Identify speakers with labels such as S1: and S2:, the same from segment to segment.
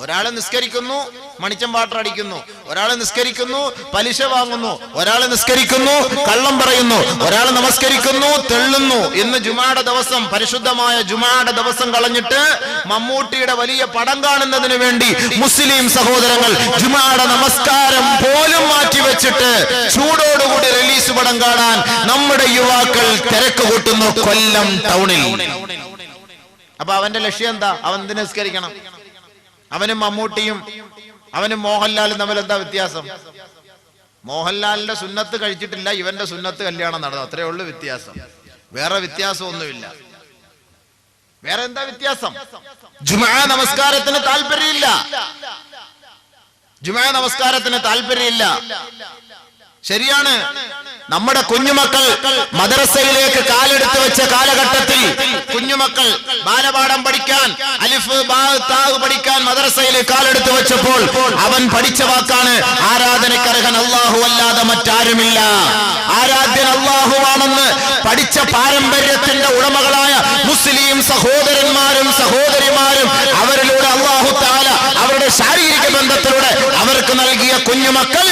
S1: ഒരാൾ നിസ്കരിക്കുന്നു, മണിച്ചം വാട്ടർ അടിക്കുന്നു, ഒരാൾ നിസ്കരിക്കുന്നു, പലിശ വാങ്ങുന്നു, ഒരാൾ നിസ്കരിക്കുന്നു, കള്ളം പറയുന്നു, ഒരാൾ നമസ്കരിക്കുന്നു, തെള്ളുന്നു. ഇന്ന് ജുമായുടെ ദിവസം, പരിശുദ്ധമായ ജുമായുടെ ദിവസം കളഞ്ഞിട്ട് മമ്മൂട്ടിയുടെ വലിയ പടം കാണുന്നതിന് വേണ്ടി മുസ്ലിം സഹോദരങ്ങൾ ജുമായുടെ നമസ്കാരം പോലും മാറ്റിവെച്ചിട്ട് ചൂടോടുകൂടി റിലീസ് പടം കാണാൻ നമ്മുടെ യുവാക്കൾ തിരക്ക് കൂട്ടുന്നു കൊല്ലം ടൗണിൽ. അപ്പൊ അവന്റെ ലക്ഷ്യം എന്താ? അവൻ എന്തിനു നിസ്കരിക്കണം? അവനും മമ്മൂട്ടിയും അവനും മോഹൻലാലും തമ്മിൽ എന്താ വ്യത്യാസം? മോഹൻലാലിന്റെ സുന്നത്ത് കഴിച്ചിട്ടില്ല, ഇവന്റെ സുന്നത്ത് കല്യാണം നടന്നു, അത്രേ ഉള്ളു വ്യത്യാസം. വേറെ വ്യത്യാസമൊന്നുമില്ല. വേറെ എന്താ വ്യത്യാസം? ജുമാ നമസ്കാരത്തിന് താല്പര്യമില്ല. ജുമാ നമസ്കാരത്തിന് താല്പര്യമില്ല. ശരിയാണ്, നമ്മുടെ കുഞ്ഞുമക്കൾ മദ്രസയിലേക്ക് കാലെടുത്ത് വെച്ച കാലഘട്ടത്തിൽ കുഞ്ഞുമക്കൾ ബാലപാഠം പഠിക്കാൻ, അലിഫ് ബാ താ പഠിക്കാൻ മദ്രസയിലേക്ക് കാലെടുത്ത് വെച്ചപ്പോൾ അവൻ പഠിച്ച വാക്കാണ് ആരാധനക്കർഹൻ അല്ലാഹു അല്ലാതെ മറ്റാരുമില്ല, ആരാധ്യൻ അല്ലാഹുവാണെന്ന് പഠിച്ച പാരമ്പര്യത്തിന്റെ ഉടമകളായ മുസ്ലിം സഹോദരന്മാരും സഹോദരിമാരും അവരിലൂടെ അല്ലാഹു തആല അവരുടെ ശാരീരിക ബന്ധത്തിലൂടെ അവർക്ക് നൽകിയ കുഞ്ഞുമക്കൾ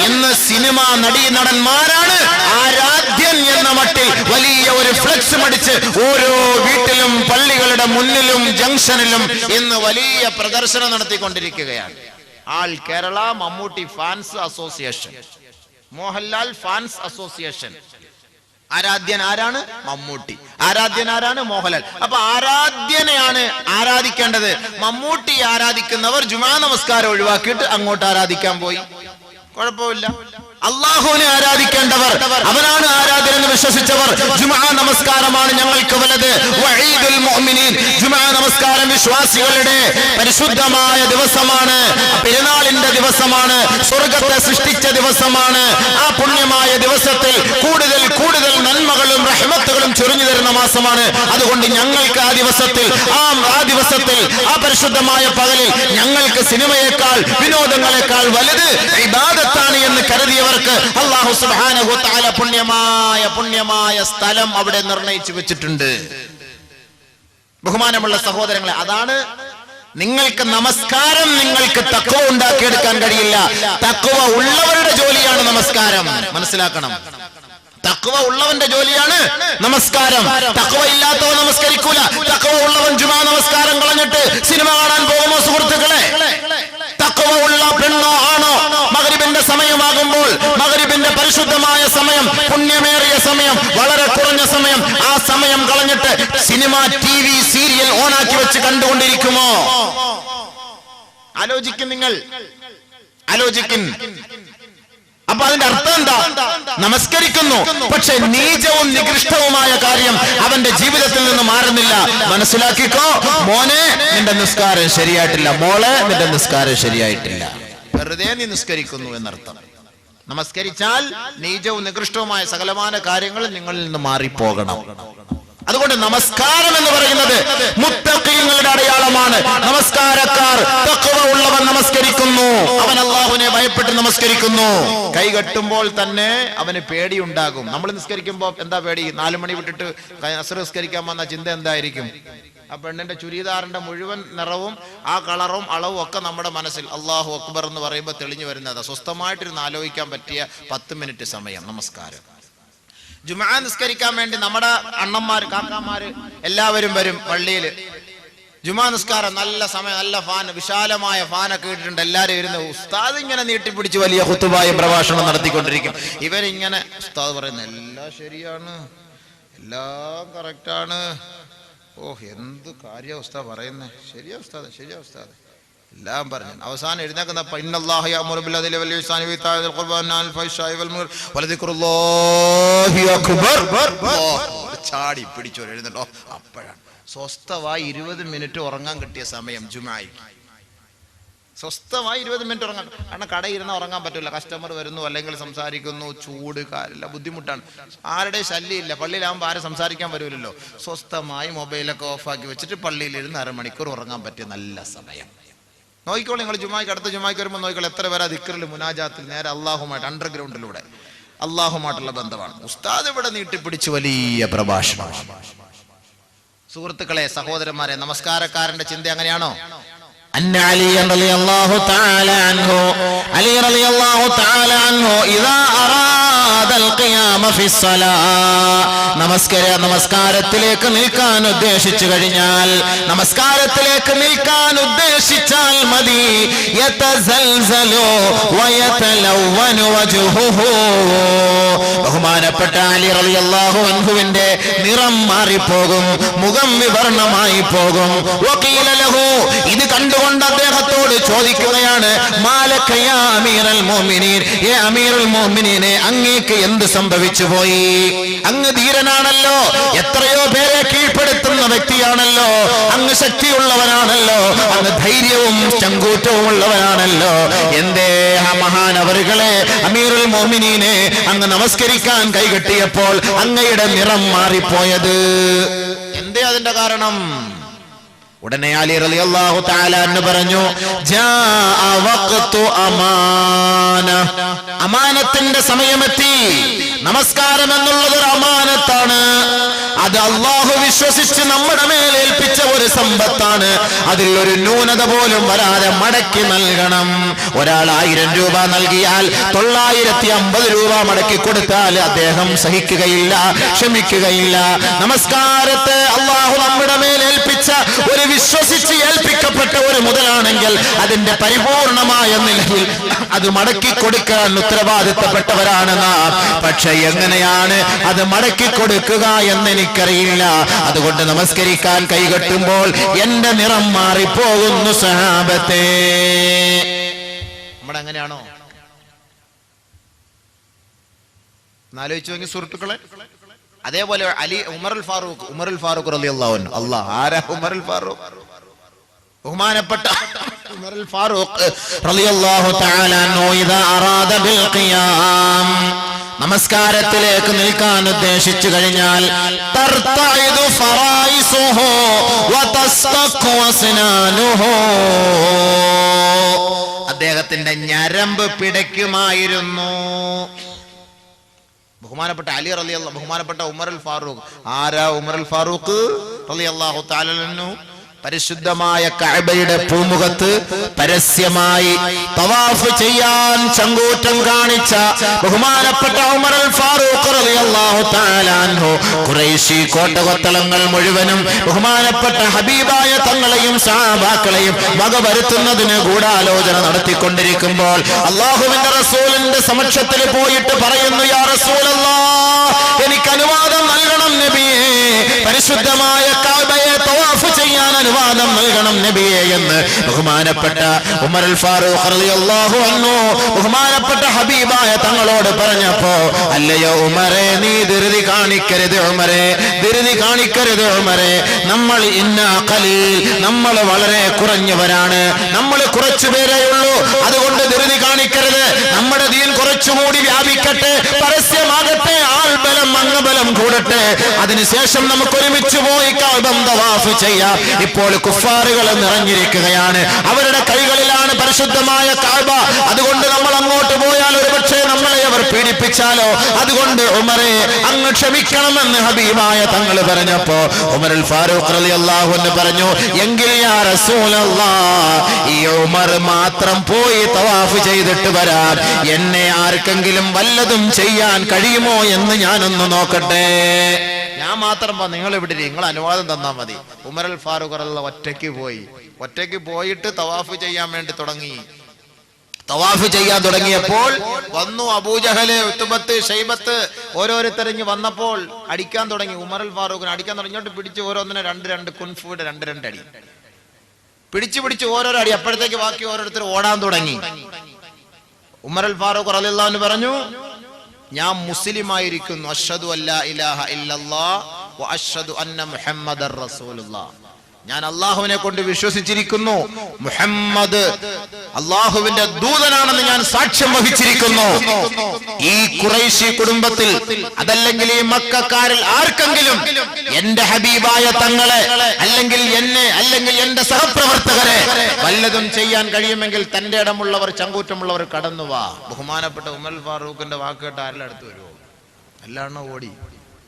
S1: ഇന്ന് സിനിമ നടീനടന്മാരാണ്. ആരാധ്യൻ എന്ന മട്ടിൽ വലിയ ഒരു ഫ്ലെക്സ് അടിച്ച് ഓരോ വീട്ടിലും പള്ളികളുടെ മുന്നിലും ജംഗ്ഷനിലും ഇന്ന് വലിയ പ്രദർശനം നടത്തിക്കൊണ്ടിരിക്കുകയാണ്. All Kerala Mammootty fans association, Mohanlal fans association. ആരാധ്യൻ ആരാണ്? മമ്മൂട്ടി. ആരാധ്യൻ ആരാണ്? മോഹൻലാൽ. അപ്പൊ ആരാധ്യനെയാണ് ആരാധിക്കേണ്ടത്. മമ്മൂട്ടി ആരാധിക്കുന്നവർ ജുമാ നമസ്കാരം ഒഴിവാക്കിയിട്ട് അങ്ങോട്ട് ആരാധിക്കാൻ പോയി, കുഴപ്പമില്ല. അള്ളാഹുവിനെ ആരാധിക്കേണ്ടവർ, അവനാണ് ആരാധന എന്ന് വിശ്വസിച്ചവർ ജുമാ നമസ്കാരമാണ് ഞങ്ങൾക്ക് വലുത്. വഈദുൽ മുഅ്മിനീൻ, ജുമാ നമസ്കാരം വിശ്വാസികളുടെ പരിശുദ്ധമായ ദിവസമാണ്, പെരുന്നാളിന്റെ ദിവസമാണ്, സ്വർഗത്തെ സൃഷ്ടിച്ച ദിവസമാണ്. ആ പുണ്യമായ ദിവസത്തിൽ കൂടുതൽ കൂടുതൽ നന്മകളും റഹ്മത്തുകളും ചൊരിഞ്ഞു തരുന്ന മാസമാണ്. അതുകൊണ്ട് ഞങ്ങൾക്ക് ആ ദിവസത്തിൽ ആ പരിശുദ്ധമായ പകലിൽ ഞങ്ങൾക്ക് സിനിമയേക്കാൾ വിനോദങ്ങളെക്കാൾ വലുത് ഇബാദത്താണ് എന്ന് കരുതിയവർ അല്ലാഹു സുബ്ഹാനഹു വ തആല പുണ്യമായ സ്ഥലം അവിടെ നിർണയിച്ചു വെച്ചിട്ടുണ്ട്. ബഹുമാനമുള്ള സഹോദരങ്ങളെ, അതാണ് നിങ്ങൾക്ക് നമസ്കാരം നിങ്ങൾക്ക് തഖ്വ ഉണ്ടാക്കിയെടുക്കാൻ കഴിയില്ല. തഖ്വ ഉള്ളവരുടെ ജോലിയാണ് നമസ്കാരം, മനസ്സിലാക്കണം. തഖ്വ ഉള്ളവന്റെ ജോലിയാണ് നമസ്കാരം. തഖ്വ ഇല്ലാത്തവൻ നമസ്കരിക്കൂല. തഖ്വ ഉള്ളവൻ ജുമാ നമസ്കാരം കളഞ്ഞിട്ട് സിനിമ കാണാൻ പോകുമോ സുഹൃത്തുക്കളെ? തഖ്വ ഉള്ള പെണ്ണോ ആണോ മഗ്രിബിന്റെ സമയമാകുമ്പോൾ, മഗ്രിബിന്റെ പരിശുദ്ധമായ സമയം, പുണ്യമേറിയ സമയം, വളരെ കുറഞ്ഞ സമയം, ആ സമയം കളഞ്ഞിട്ട് സിനിമ, TV, സീരിയൽ ഓണാക്കി വെച്ച് കണ്ടുകൊണ്ടിരിക്കുമോ? ആലോചിക്കും, നിങ്ങൾ ആലോചിക്കും. അപ്പൊ അതിന്റെ അർത്ഥം എന്താ? നമസ്കരിക്കുന്നു, പക്ഷെ നീചവും നികൃഷ്ടവുമായ കാര്യം അവന്റെ ജീവിതത്തിൽ നിന്ന് മാറുന്നില്ല. മനസ്സിലാക്കിക്കോ മോനെ, നിന്റെ നിസ്കാരം ശരിയായിട്ടില്ല, മോളെ നിന്റെ നിസ്കാരം ശരിയായിട്ടില്ല. വെറുതെ നീ നിസ്കരിക്കുന്നു എന്നർത്ഥം. നമസ്കരിച്ചാൽ നീചവും നികൃഷ്ടവുമായ സകലമാന കാര്യങ്ങൾ നിങ്ങളിൽ നിന്ന് മാറിപ്പോകണം. അതുകൊണ്ട് നമസ്കാരം എന്ന് പറയുന്നത് മുത്തഖീങ്ങളുടെ അടയാളമാണ്. നമസ്കാരക്കാർ, തഖ്വ ഉള്ളവൻ നമസ്കരിക്കുന്നു, അവൻ അല്ലാഹുവിനെ ഭയപ്പെട്ട് നമസ്കരിക്കുന്നു. കൈ കെട്ടുമ്പോൾ തന്നെ അവന് പേടിയുണ്ടാകും. നമ്മൾ നിസ്കരിക്കുമ്പോൾ എന്താ പേടി? 4 മണി വിട്ടിട്ട് അസ്ർ നിസ്കരിക്കാൻ വന്ന ചിന്ത എന്തായിരിക്കും? ആ പെണ്ണിന്റെ ചുരിദാറിന്റെ മുഴുവൻ നിറവും ആ കളറും അളവും ഒക്കെ നമ്മുടെ മനസ്സിൽ അല്ലാഹു അക്ബർ എന്ന് പറയുമ്പോൾ തെളിഞ്ഞു വരുന്നത്. സ്വസ്ഥമായിട്ടിരുന്ന് ആലോചിക്കാൻ പറ്റിയ 10 മിനിറ്റ് സമയം നമസ്കാരം. ജുമാ നിസ്കരിക്കാൻ വേണ്ടി നമ്മുടെ അണ്ണന്മാര്, കാക്കാമാര് എല്ലാവരും വരും പള്ളിയിൽ. ജുമാ നിസ്കാരം നല്ല സമയം, നല്ല ഫാൻ, വിശാലമായ ഫാനൊക്കെ ഇട്ടിട്ടുണ്ട്. എല്ലാവരും ഇരുന്ന് ഉസ്താദ് ഇങ്ങനെ നീട്ടിപ്പിടിച്ച് വലിയ ഖുതുബായും പ്രഭാഷണം നടത്തിക്കൊണ്ടിരിക്കും. ഇവരിങ്ങനെ ഉസ്താദ് പറയുന്നത് എല്ലാം ശരിയാണ്, എല്ലാം കറക്റ്റാണ്. എന്ത് കാര്യ ഉസ്താദ് പറയുന്നത്? ശരിയാ ഉസ്താദ്, ശരിയാ ഉസ്താദ്, എല്ലാം പറഞ്ഞു. അവസാനം എഴുന്നേക്കുന്ന ചാടി പിടിച്ചോ എഴുന്നല്ലോ. അപ്പോഴാണ് സ്വസ്ഥമായി 20 മിനിറ്റ് ഉറങ്ങാൻ കിട്ടിയ സമയം. ജുമായിക്ക് സ്വസ്ഥമായി 20 മിനിറ്റ് ഉറങ്ങാൻ. കാരണം കടയിരുന്ന് ഉറങ്ങാൻ പറ്റില്ല, കസ്റ്റമർ വരുന്നു, അല്ലെങ്കിൽ സംസാരിക്കുന്നു, ചൂട്, കാലില്ല, ബുദ്ധിമുട്ടാണ്. ആരുടെ ശല്യമില്ല. പള്ളിയിലാകുമ്പോൾ ആരും സംസാരിക്കാൻ വരില്ലല്ലോ. സ്വസ്ഥമായി മൊബൈലൊക്കെ ഓഫാക്കി വെച്ചിട്ട് പള്ളിയിലിരുന്ന് 1/2 മണിക്കൂർ ഉറങ്ങാൻ പറ്റിയ നല്ല സമയം. നോക്കിക്കോളൂ നിങ്ങൾ. ജുമായ്ക്ക്, അടുത്ത ജുമായ്ക്ക് വരുമ്പോൾ നോക്കിക്കോളൂ എത്ര പേരാ ദിക്റിൽ, മുനാജാത്തിൽ നേരെ അള്ളാഹുമായിട്ട് അണ്ടർഗ്രൗണ്ടിലൂടെ അള്ളാഹുമായിട്ടുള്ള ബന്ധമാണ്. ഉസ്താദ് ഇവിടെ നീട്ടിപ്പിടിച്ച് വലിയ പ്രഭാഷണം. സുഹൃത്തുക്കളെ, സഹോദരന്മാരെ, നമസ്കാരക്കാരന്റെ ചിന്ത അങ്ങനെയാണോ? أن علي رضي الله تعالى عنه علي رضي الله تعالى عنه إذا أراد القيام في الصلاة നമസ്കാരത്തിലേക്ക് നിൽക്കാൻ ഉദ്ദേശിച്ചു കഴിഞ്ഞാൽ നമസ്കാരത്തിലേക്ക് നിൽക്കാൻ ഉദ്ദേശിച്ചാൽ മതി യതസൽസലു വയതലവ്വനു വജ്ഹുഹു ബഹുമാനപ്പെട്ട അലി റളിയല്ലാഹു അൻഹുവിന്റെ നിറം മാറിപ്പോകും, മുഖം വിവർണമായി പോകും. വഖീല ലഹു, ഇത് കണ്ടുകൊണ്ട് അദ്ദേഹത്തോട് ചോദിക്കുകയാണ്, മാലക യാ അമീറൽ മുഅ്മിനീൻ, യാ അമീറുൽ മുഅ്മിനീനെ അങ്ങേക്ക് എന്ത് സംഭവിച്ചു പോയി? അങ്ങ് ധീരനാണല്ലോ, എത്രയോ പേരെ കീഴ്പ്പെടുത്തുന്ന വ്യക്തിയാണല്ലോ, അങ്ങ് ശക്തിയുള്ളവനാണല്ലോ, അങ്ങ് ധൈര്യവും ചങ്കൂറ്റവും ഉള്ളവനാണല്ലോ, എന്തേ മഹാനവറുകളെ അമീറുൽ മുഅ്മിനീനെ അങ്ങ് നമസ്കരിക്കാൻ കൈകെട്ടിയപ്പോൾ അങ്ങയുടെ നിറം മാറിപ്പോയത്? എന്തേ അതിന്റെ കാരണം? ഉടനെ അലി റളിയല്ലാഹു തആല അൻഹു പറഞ്ഞു, ജാഅ വഖ്തു അമാന, അമാനത്തിന്റെ സമയമെത്തി. നമസ്കാരം എന്നുള്ളത് ഒരു അമാനത്താണ്. അത് അല്ലാഹു വിശ്വസിച്ച് നമ്മുടെ മേൽ ഏൽപ്പിച്ച ഒരു സമ്പത്താണ്. അതിൽ ഒരു ന്യൂനത പോലും വരാതെ മടക്കി നൽകണം. ഒരാൾ 1000 രൂപ നൽകിയാൽ 950 രൂപ മടക്കി കൊടുത്താൽ അദ്ദേഹം സഹിക്കുകയില്ല, ക്ഷമിക്കുകയില്ല. നമസ്കാരത്തെ അല്ലാഹു നമ്മുടെ മേൽ ഏൽപ്പിച്ച ഒരു വിശ്വസിച്ച് ഏൽപ്പിക്കപ്പെട്ട ഒരു മുതലാണെങ്കിൽ അതിന്റെ പരിപൂർണമായ നിലയിൽ അത് മടക്കി കൊടുക്കാൻ ഉത്തരവാദിത്തപ്പെട്ടവരാണ് നാം. പക്ഷെ എങ്ങനെയാണ് അത് മടക്കി കൊടുക്കുക എന്ന് എനിക്കറിയില്ല. അതുകൊണ്ട് നമസ്കരിക്കാൻ കൈകെട്ടുമ്പോൾ എന്റെ നിറം മാറിപ്പോകുന്നു സഹാബത്തെ. നമ്മുടെ അങ്ങനെയാണോ? ആലോചിച്ചു നോക്കി സുഹൃത്തുക്കളെ. അതേപോലെ ഉമറുൽ ഫാറൂഖ് റളിയല്ലാഹു അൻഹു. അല്ലാഹ്, ആരാ ഉമറുൽ ഫാറൂഖ്? ബഹുമാനപ്പെട്ട ഉമറുൽ ഫാറൂഖ് റളിയല്ലാഹു തആല അൻഹു ഇദാ അറാദ ബിൽ ഖിയാം, നമസ്കാരത്തിലേക്ക് നിൽക്കാൻ ഉദ്ദേശിച്ചു കഴിഞ്ഞാൽ തർതഇദു ഫറായിസുഹു വതസ്തഖു അസ്നാനുഹു, അദ്ദേഹത്തിന്റെ ഞരമ്പ് പിടയ്ക്കുമായിരുന്നു. ബഹുമാനപ്പെട്ട അലി റളിയല്ലാഹു, ബഹുമാനപ്പെട്ട ഉമറുൽ ഫാറൂഖ്. ആരാ ഉമറുൽ ഫാറൂഖ് റളിയല്ലാഹു തആല അൻഹു? പരിശുദ്ധമായ കഅബയുടെ പൂമുഖത്ത് പരസ്യമായി തവാഫ് ചെയ്യാൻ ചങ്കൂറ്റം കാണിച്ച ബഹുമാനപ്പെട്ട ഉമറുൽ ഫാറൂഖ് റളിയല്ലാഹു തആല അൻഹു ഖുറൈശി കോട്ടകൊത്തളങ്ങൾ മുഴുവനും ബഹുമാനപ്പെട്ട ഹബീബായ തങ്ങളെയും സഹാബാക്കളെയും വകവരുത്തുന്നതിന് ഗൂഢാലോചന നടത്തിക്കൊണ്ടിരിക്കുമ്പോൾ അല്ലാഹുവിന്റെ റസൂലിന്റെ സമക്ഷത്തിൽ പോയിട്ട് പറയുന്നു, യാ റസൂലല്ലാഹ്, എനിക്ക് അനുവാദം നൽകണം നബിയേ, പരിശുദ്ധമായ കഅബയെ തവാഫ് ചെയ്യാൻ അനുവാദം നൽകണം നബിയേ എന്ന് ബഹുമാനപ്പെട്ട ഉമറുൽ ഫാറൂഖ് റളിയല്ലാഹു അൻഹു ബഹുമാനപ്പെട്ട ഹബീബായ തങ്ങളോട് പറഞ്ഞപ്പോ, അല്ലയോ ഉമറേ, നീ ധൃതി കാണിക്കരുത് ഉമറേ, ധൃതി കാണിക്കരുത് ഉമറേ, നമ്മൾ നമ്മൾ വളരെ കുറഞ്ഞവരാണ്, നമ്മൾ കുറച്ചുപേരേ ഉള്ളൂ, അതുകൊണ്ട് ധൃതി കാണിക്കരുത്. നമ്മുടെ ദീൻ കുറച്ചുകൂടി വ്യാപിക്കട്ടെ, പരസ്യമാകട്ടെ, ആൾബലം അംഗബലം കൂടട്ടെ, അതിനുശേഷം നമുക്ക് ഒരുമിച്ച് പോയി കഅബ തവാഫ് ചെയ്യാം. ഇപ്പോൾ കുഫാറുകൾ നിറഞ്ഞിരിക്കുകയാണ്, അവരുടെ കൈകളിലാണ് പരിശുദ്ധമായ കഅബ. അതുകൊണ്ട് നമ്മൾ അങ്ങോട്ട് പോയാൽ ഒരുപക്ഷെ നമ്മളെ അവർ പീഡിപ്പിച്ചാലോ, അതുകൊണ്ട് ഉമറേ അങ്ങ് ക്ഷമിക്കണമെന്ന് ഹബീബായ തങ്ങൾ പറഞ്ഞപ്പോ ഉമറുൽ ഫാറൂഖ് റളിയല്ലാഹു അൻഹു പറഞ്ഞു, എങ്കിൽ യാ റസൂലല്ലാഹ്, ഈ ഉമർ മാത്രം പോയി തവാഫ് ചെയ്തിട്ട് വരാൻ എന്നെ ആർക്കെങ്കിലും വല്ലതും ചെയ്യാൻ കഴിയുമോ എന്ന് ഞാനൊന്ന് നോക്കട്ടെ. ഞാൻ മാത്രം നിങ്ങൾ ഇവിടെ നിങ്ങൾ അനുവാദം തന്നാൽ മതി. ഉമറുൽ ഫാറൂഖ് റളിയല്ലാഹു ഒറ്റയ്ക്ക് പോയിട്ട് തവാഫ് ചെയ്യാൻ വേണ്ടി തുടങ്ങി. തവാഫ് ചെയ്യാൻ തുടങ്ങിയപ്പോൾ വന്നു അബൂജഹല്, ഉത്ബത്ത്, ഷൈബത്ത്, ഓരോരുത്തരിഞ്ഞ് വന്നപ്പോൾ അടിക്കാൻ തുടങ്ങി. ഉമറുൽ ഫാറൂഖിനെ അടിക്കാൻ തുടങ്ങി. ഇങ്ങോട്ട് പിടിച്ച് ഓരോന്നിനെ രണ്ട് കുൻഫുടെ രണ്ട് അടി പിടിച്ച് ഓരോരോ അടി. അപ്പോഴത്തേക്ക് ബാക്കി ഓരോരുത്തർ ഓടാൻ തുടങ്ങി. ഉമറുൽ ഫാറൂഖ് റളിയല്ലാഹു അൻഹു പറഞ്ഞു, ഞാൻ മുസ്ലിമായിരിക്കുന്നു, അഷ്ഹദു അല്ലാ ഇലാഹ ഇല്ലല്ലാഹ് വ അഷ്ഹദു അന്ന മുഹമ്മദർ റസൂലുള്ളാഹ്, ഞാൻ അള്ളാഹുവിനെ കൊണ്ട് വിശ്വസിച്ചിരിക്കുന്നു, മുഹമ്മദ് അള്ളാഹുവിന്റെ ദൂതനാണെന്ന് ഞാൻ സാക്ഷ്യം വഹിച്ചിരിക്കുന്നു. ഈ ഖുറൈശി കുടുംബത്തിൽ അതല്ലെങ്കിൽ ഈ മക്കക്കാരിൽ ആർക്കെങ്കിലും എന്റെ ഹബീബായ തങ്ങളെ അല്ലെങ്കിൽ എന്നെ അല്ലെങ്കിൽ എന്റെ സഹപ്രവർത്തകരെ വല്ലതും ചെയ്യാൻ കഴിയുമെങ്കിൽ തന്റെ ഇടമുള്ളവർ, ചങ്കൂറ്റമുള്ളവർ കടന്നു വാ. ബഹുമാനപ്പെട്ട ഉമറുൽ ഫാറൂഖിന്റെ വാക്ക് കേട്ട് ആരുടെ അടുത്ത് വരുമോ? എല്ലാണ്ണ ഓടി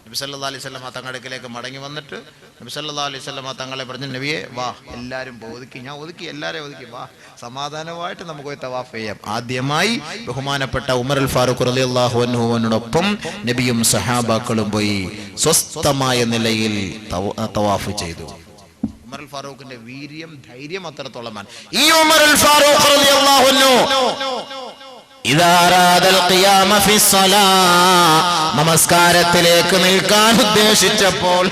S1: നബി സല്ലല്ലാഹു അലൈഹി വസല്ലം തങ്ങളുടെ അടുക്കലേക്ക് മടങ്ങി വന്നിട്ട് നബി സല്ലല്ലാഹു അലൈഹി വസല്ലം തങ്ങളെ പറഞ്ഞു, നബിയെ വാ, എല്ലാവരും ഒതുക്കി, ഞാൻ ഒതുക്കി, എല്ലാവരെയും ഒതുക്കി, വാ, സമാധാനമായിട്ട് നമുക്ക് പോയി തവാഫ് ചെയ്യാം. ആദ്യമായി ബഹുമാനപ്പെട്ട ഉമർ അൽ ഫാറൂഖ് റളിയല്ലാഹു അൻഹുവിനോടൊപ്പം നബിയും സഹാബാക്കളും പോയി സ്വസ്ഥമായ നിലയിൽ തവാഫ് ചെയ്തു. ഉമർ അൽ ഫാറൂഖിന്റെ വീര്യം, ധൈര്യം അത്രത്തോളമാണ്. ഈ ഉമർ അൽ ഫാറൂഖ് റളിയല്ലാഹു അൻഹു നമസ്കാരത്തിലേക്ക് നിൽക്കാൻ ഉദ്ദേശിച്ചപ്പോൾ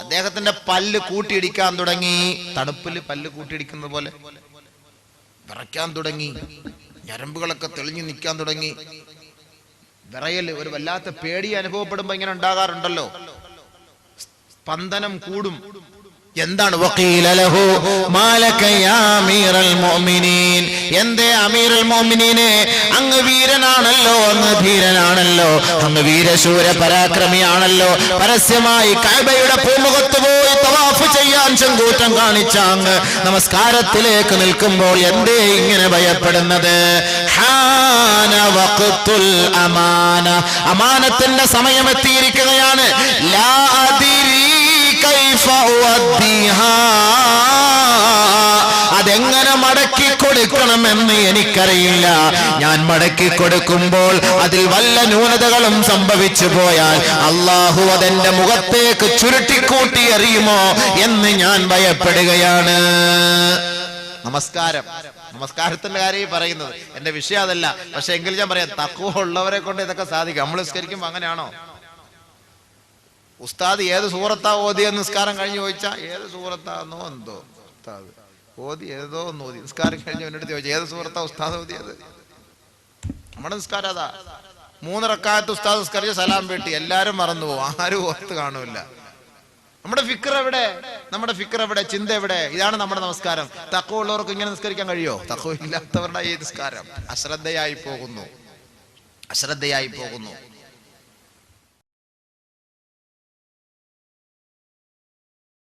S1: അദ്ദേഹത്തിന്റെ പല്ല് കൂട്ടിയിടിക്കാൻ തുടങ്ങി. തണുപ്പിൽ പല്ല് കൂട്ടിയിടിക്കുന്നത് പോലെ വിറയ്ക്കാൻ തുടങ്ങി. ഞരമ്പുകളൊക്കെ തെളിഞ്ഞു നിൽക്കാൻ തുടങ്ങി. വിറയൽ, ഒരു വല്ലാത്ത പേടി അനുഭവപ്പെടുമ്പോ ഇങ്ങനെ ഉണ്ടാകാറുണ്ടല്ലോ, സ്പന്ദനം കൂടും. എന്താണ്? എന്തേ അമീറുൽ മുഅ്മിനീനെ, അങ്ങ് വീരനാണല്ലോ, അങ്ങ് ധീരനാണല്ലോ, അങ്ങ് വീരശൂര പരാക്രമിയാണല്ലോ, പരസ്യമായി കഅബയുടെ പൂമുഖത്ത് പോയി തവാഫ് ചെയ്യാൻ ചെങ്കൂറ്റം കാണിച്ച അങ്ങ് നമസ്കാരത്തിലേക്ക് നിൽക്കുമ്പോൾ എന്തേ ഇങ്ങനെ ഭയപ്പെടുന്നത്? അമാനത്തിന്റെ സമയം എത്തിയിരിക്കുകയാണ്. ലാ അദ്രി കൈഫ ഉദ്ദിഹാ, അതെങ്ങനെ മടക്കി കൊടുക്കണമെന്ന് എനിക്കറിയില്ല. ഞാൻ മടക്കി കൊടുക്കുമ്പോൾ അതിൽ വല്ല ന്യൂനതകളും സംഭവിച്ചു പോയാൽ അള്ളാഹു അതെന്റെ മുഖത്തേക്ക് ചുരുട്ടിക്കൂട്ടി എറിയുമോ എന്ന് ഞാൻ ഭയപ്പെടുകയാണ്. നമസ്കാരത്തിന്റെ കാര്യം പറയുന്നത്, എന്റെ വിഷയം അതല്ല. പക്ഷെ എങ്കിലും ഞാൻ പറയാം, തഖ്വ ഉള്ളവരെ കൊണ്ട് ഇതൊക്കെ സാധിക്കും. നമ്മൾ നിസ്കരിക്കുമ്പോ അങ്ങനെയാണോ? ഉസ്താദ് ഏത് സൂറത്താ ഓതിയ നിസ്കാരം കഴിഞ്ഞ് ചോദിച്ചാ ഏത് സൂറത്താന്നോ എന്തോ ഉസ്താദ് ഓതി, ഏതോ ഒന്ന് ഓതി. നിസ്കാരം കഴിഞ്ഞ് എന്നോട് ചോദിച്ചാൽ ഏത് സൂറത്താ ഉസ്താദ് ഓതിയത്? നമ്മുടെ നിസ്കാരം അതാ. 3 റക്അത്ത് ഉസ്താദ് നിസ്കരിച്ച് സലാം വീട്ടി, എല്ലാരും മറന്നു പോകും, ആരും ഓർത്ത് കാണൂല. നമ്മുടെ ഫിക്ർ എവിടെ? നമ്മുടെ ഫിക്ർ എവിടെ? ചിന്ത എവിടെ? ഇതാണ് നമ്മുടെ നമസ്കാരം. തഖ്വ ഉള്ളവർക്ക് ഇങ്ങനെ നിസ്കരിക്കാൻ കഴിയോ? തഖ്വ ഇല്ലാത്തവരുടെ ഈ നിസ്കാരം അശ്രദ്ധയായി പോകുന്നു.